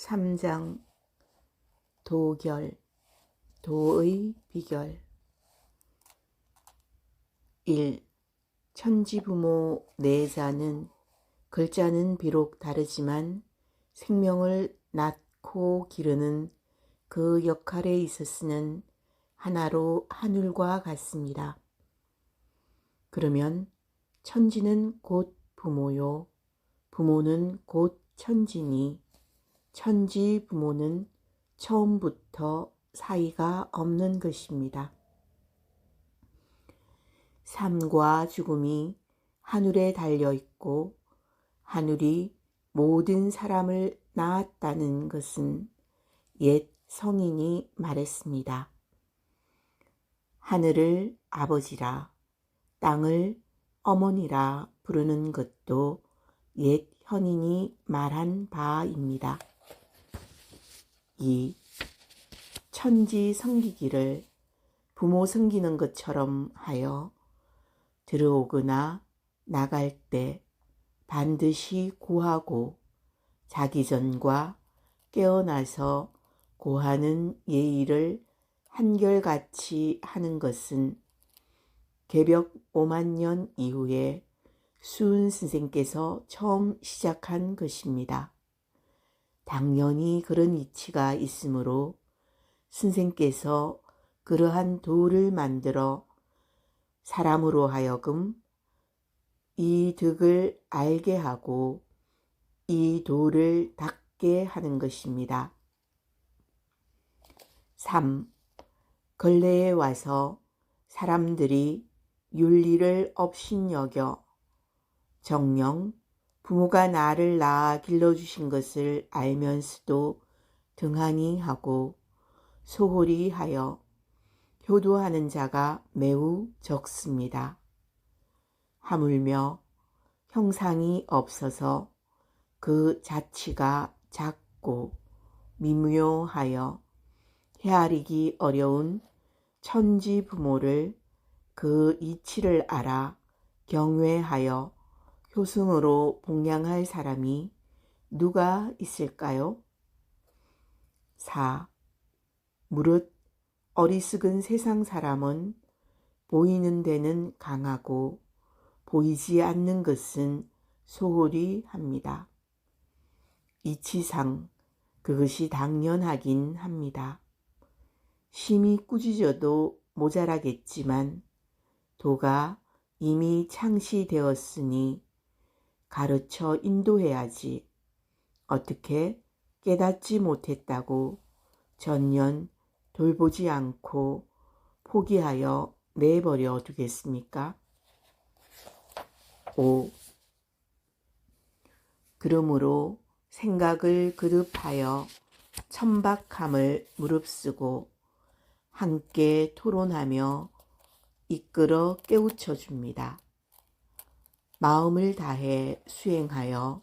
3장 도결, 도의 비결. 1. 천지부모 내자는 글자는 비록 다르지만 생명을 낳고 기르는 그 역할에 있어서는 하나로 하늘과 같습니다. 그러면 천지는 곧 부모요, 부모는 곧 천지니 천지 부모는 처음부터 사이가 없는 것입니다. 삶과 죽음이 하늘에 달려 있고 하늘이 모든 사람을 낳았다는 것은 옛 성인이 말했습니다. 하늘을 아버지라 땅을 어머니라 부르는 것도 옛 현인이 말한 바입니다. 2. 천지 섬기기를 부모 섬기는 것처럼 하여 들어오거나 나갈 때 반드시 고하고 자기 전과 깨어나서 고하는 예의를 한결같이 하는 것은 개벽 5만 년 이후에 수은 선생께서 처음 시작한 것입니다. 당연히 그런 이치가 있으므로 선생께서 그러한 도를 만들어 사람으로 하여금 이 덕을 알게 하고 이 도를 닦게 하는 것입니다. 3. 근래에 와서 사람들이 윤리를 업신여겨 정녕 부모가 나를 낳아 길러주신 것을 알면서도 등한히 하고 소홀히 하여 효도하는 자가 매우 적습니다. 하물며 형상이 없어서 그 자치가 작고 미묘하여 헤아리기 어려운 천지 부모를 그 이치를 알아 경외하여 효성으로 봉양할 사람이 누가 있을까요? 4. 무릇 어리석은 세상 사람은 보이는 데는 강하고 보이지 않는 것은 소홀히 합니다. 이치상 그것이 당연하긴 합니다. 심히 꾸짖어도 모자라겠지만 도가 이미 창시되었으니 가르쳐 인도해야지 어떻게 깨닫지 못했다고 전년 돌보지 않고 포기하여 내버려 두겠습니까? 5. 그러므로 생각을 거듭하여 천박함을 무릅쓰고 함께 토론하며 이끌어 깨우쳐 줍니다. 마음을 다해 수행하여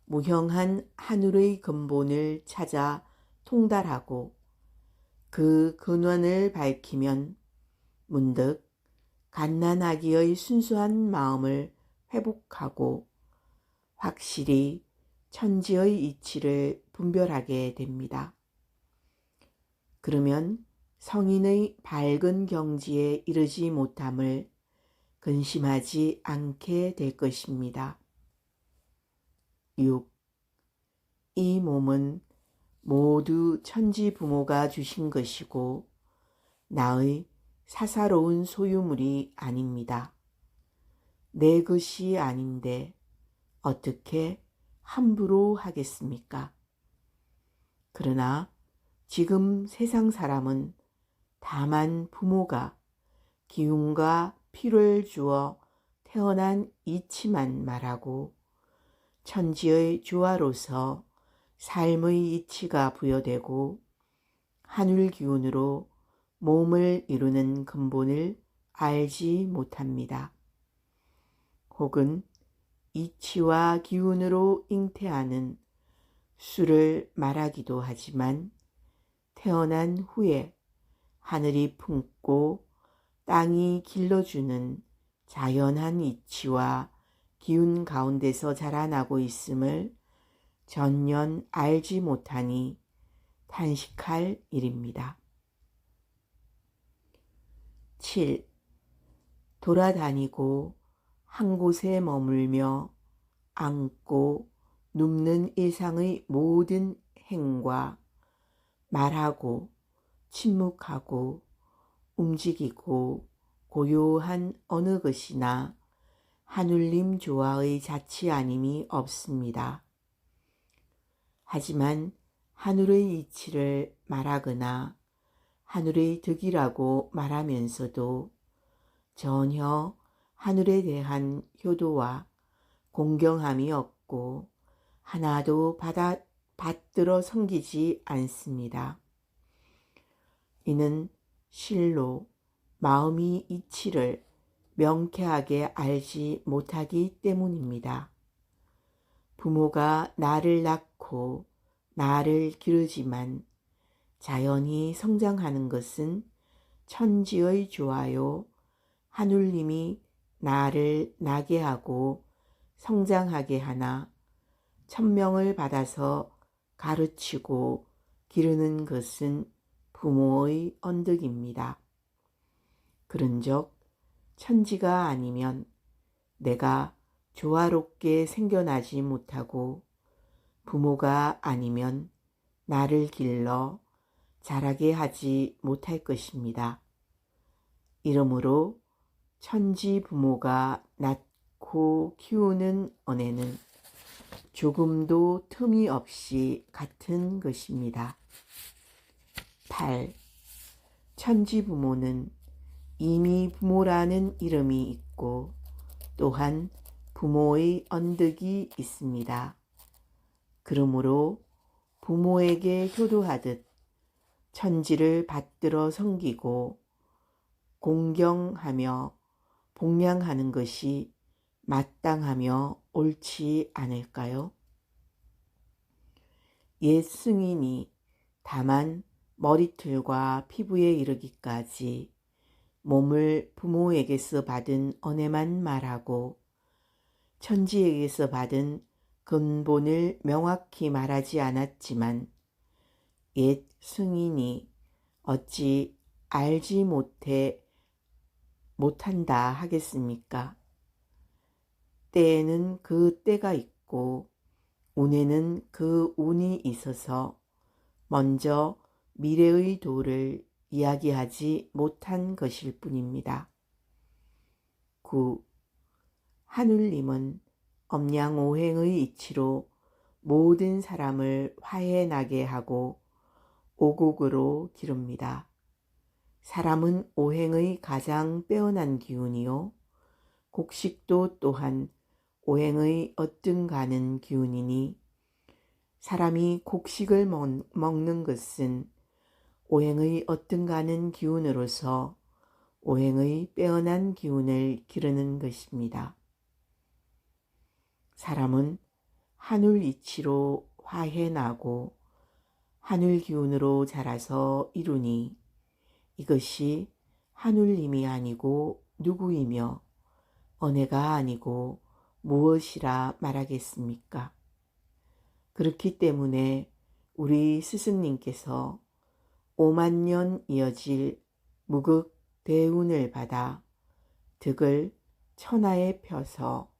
무형한 하늘의 근본을 찾아 통달하고 그 근원을 밝히면 문득 갓난아기의 순수한 마음을 회복하고 확실히 천지의 이치를 분별하게 됩니다. 그러면 성인의 밝은 경지에 이르지 못함을 근심하지 않게 될 것입니다. 6. 이 몸은 모두 천지 부모가 주신 것이고 나의 사사로운 소유물이 아닙니다. 내 것이 아닌데 어떻게 함부로 하겠습니까? 그러나 지금 세상 사람은 다만 부모가 기운과 피를 주어 태어난 이치만 말하고 천지의 주화로서 삶의 이치가 부여되고 하늘 기운으로 몸을 이루는 근본을 알지 못합니다. 혹은 이치와 기운으로 잉태하는 수를 말하기도 하지만 태어난 후에 하늘이 품고 땅이 길러주는 자연한 이치와 기운 가운데서 자라나고 있음을 전년 알지 못하니 탄식할 일입니다. 7. 돌아다니고 한 곳에 머물며 앉고 눕는 일상의 모든 행과 말하고 침묵하고 움직이고 고요한 어느 것이나 하눌림 조화의 자치 아님이 없습니다. 하지만 하늘의 이치를 말하거나 하늘의 덕이라고 말하면서도 전혀 하늘에 대한 효도와 공경함이 없고 하나도 받들어 섬기지 않습니다. 이는 실로 마음이 이치를 명쾌하게 알지 못하기 때문입니다. 부모가 나를 낳고 나를 기르지만 자연히 성장하는 것은 천지의 조화요 하늘님이 나를 나게 하고 성장하게 하나 천명을 받아서 가르치고 기르는 것은 부모의 언덕입니다. 그런즉 천지가 아니면 내가 조화롭게 생겨나지 못하고 부모가 아니면 나를 길러 자라게 하지 못할 것입니다. 이러므로 천지 부모가 낳고 키우는 언해는 조금도 틈이 없이 같은 것입니다. 8. 천지 부모는 이미 부모라는 이름이 있고 또한 부모의 언덕이 있습니다. 그러므로 부모에게 효도하듯 천지를 받들어 섬기고 공경하며 복양하는 것이 마땅하며 옳지 않을까요? 옛 승인이 다만 머리털과 피부에 이르기까지 몸을 부모에게서 받은 언해만 말하고 천지에게서 받은 근본을 명확히 말하지 않았지만 옛 승인이 어찌 알지 못한다 하겠습니까? 때에는 그 때가 있고 운에는 그 운이 있어서 먼저 미래의 도를 이야기하지 못한 것일 뿐입니다. 9. 하늘님은 엄양오행의 이치로 모든 사람을 화해나게 하고 오곡으로 기릅니다. 사람은 오행의 가장 빼어난 기운이요 곡식도 또한 오행의 어떤가는 기운이니 사람이 곡식을 먹는 것은 오행의 어떤가는 기운으로서 오행의 빼어난 기운을 기르는 것입니다. 사람은 하늘 이치로 화해나고 하늘 기운으로 자라서 이루니 이것이 하늘님이 아니고 누구이며 언해가 아니고 무엇이라 말하겠습니까? 그렇기 때문에 우리 스승님께서 5만 년 이어질 무극 대운을 받아 덕을 천하에 펴서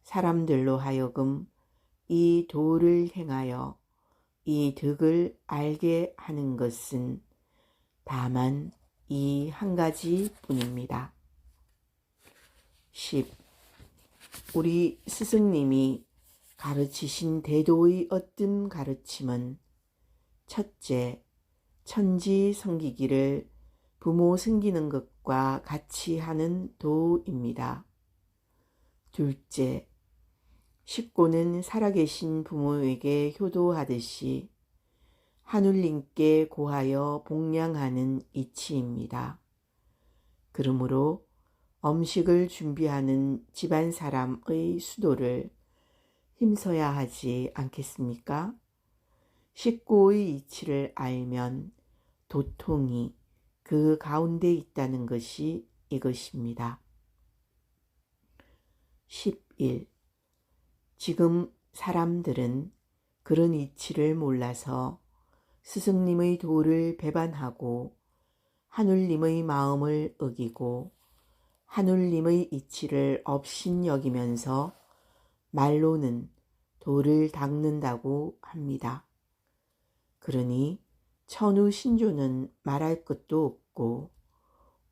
사람들로 하여금 이 도를 행하여 이 덕을 알게 하는 것은 다만 이 한 가지 뿐입니다. 10. 우리 스승님이 가르치신 대도의 어떤 가르침은 첫째, 천지 섬기기를 부모 섬기는 것과 같이 하는 도입니다. 둘째, 식구는 살아계신 부모에게 효도하듯이 하늘님께 고하여 복양하는 이치입니다. 그러므로 음식을 준비하는 집안 사람의 수도를 힘써야 하지 않겠습니까? 식구의 이치를 알면 도통이 그 가운데 있다는 것이 이것입니다. 11. 지금 사람들은 그런 이치를 몰라서 스승님의 도를 배반하고 하늘님의 마음을 어기고 하늘님의 이치를 업신여기면서 말로는 도를 닦는다고 합니다. 그러니 천우 신조는 말할 것도 없고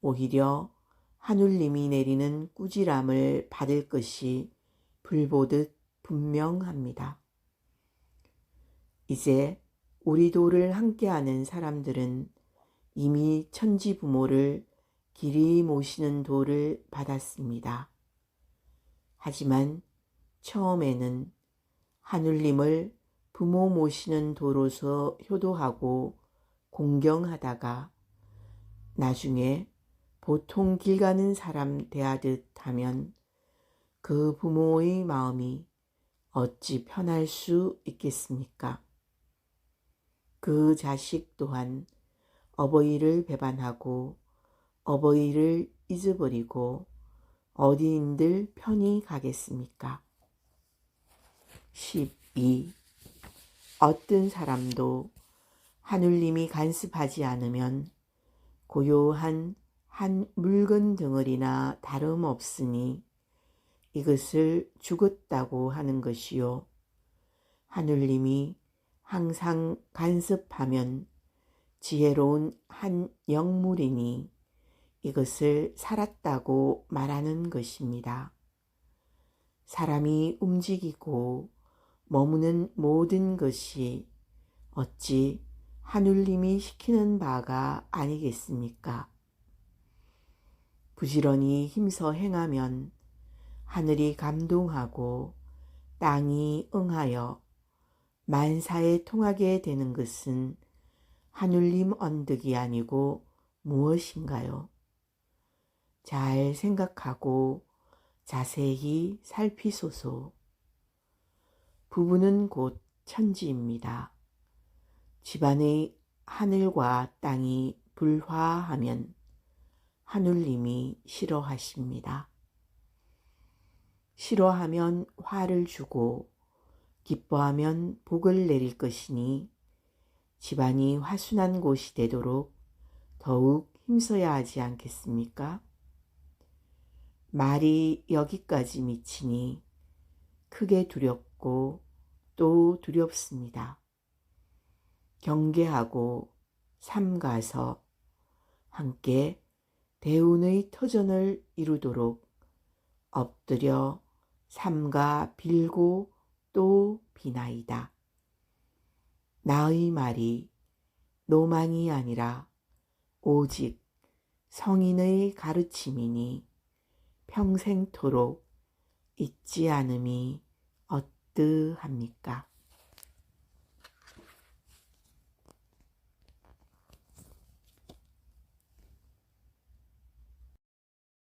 오히려 하늘님이 내리는 꾸지람을 받을 것이 불보듯 분명합니다. 이제 우리 도를 함께하는 사람들은 이미 천지 부모를 길이 모시는 도를 받았습니다. 하지만 처음에는 하늘님을 부모 모시는 도로서 효도하고 공경하다가 나중에 보통 길 가는 사람 대하듯 하면 그 부모의 마음이 어찌 편할 수 있겠습니까? 그 자식 또한 어버이를 배반하고 어버이를 잊어버리고 어디인들 편히 가겠습니까? 12. 어떤 사람도 하늘님이 간섭하지 않으면 고요한 한 물건 덩어리나 다름없으니 이것을 죽었다고 하는 것이요. 하늘님이 항상 간섭하면 지혜로운 한 영물이니 이것을 살았다고 말하는 것입니다. 사람이 움직이고 머무는 모든 것이 어찌 하늘님이 시키는 바가 아니겠습니까? 부지런히 힘써 행하면 하늘이 감동하고 땅이 응하여 만사에 통하게 되는 것은 하늘님 언덕이 아니고 무엇인가요? 잘 생각하고 자세히 살피소서. 부부는 곧 천지입니다. 집안의 하늘과 땅이 불화하면 하늘님이 싫어하십니다. 싫어하면 화를 주고 기뻐하면 복을 내릴 것이니 집안이 화순한 곳이 되도록 더욱 힘써야 하지 않겠습니까? 말이 여기까지 미치니 크게 두렵고 또 두렵습니다. 경계하고 삼가서 함께 대운의 터전을 이루도록 엎드려 삼가 빌고 또 비나이다. 나의 말이 노망이 아니라 오직 성인의 가르침이니 평생토록 잊지 않음이 어떠합니까?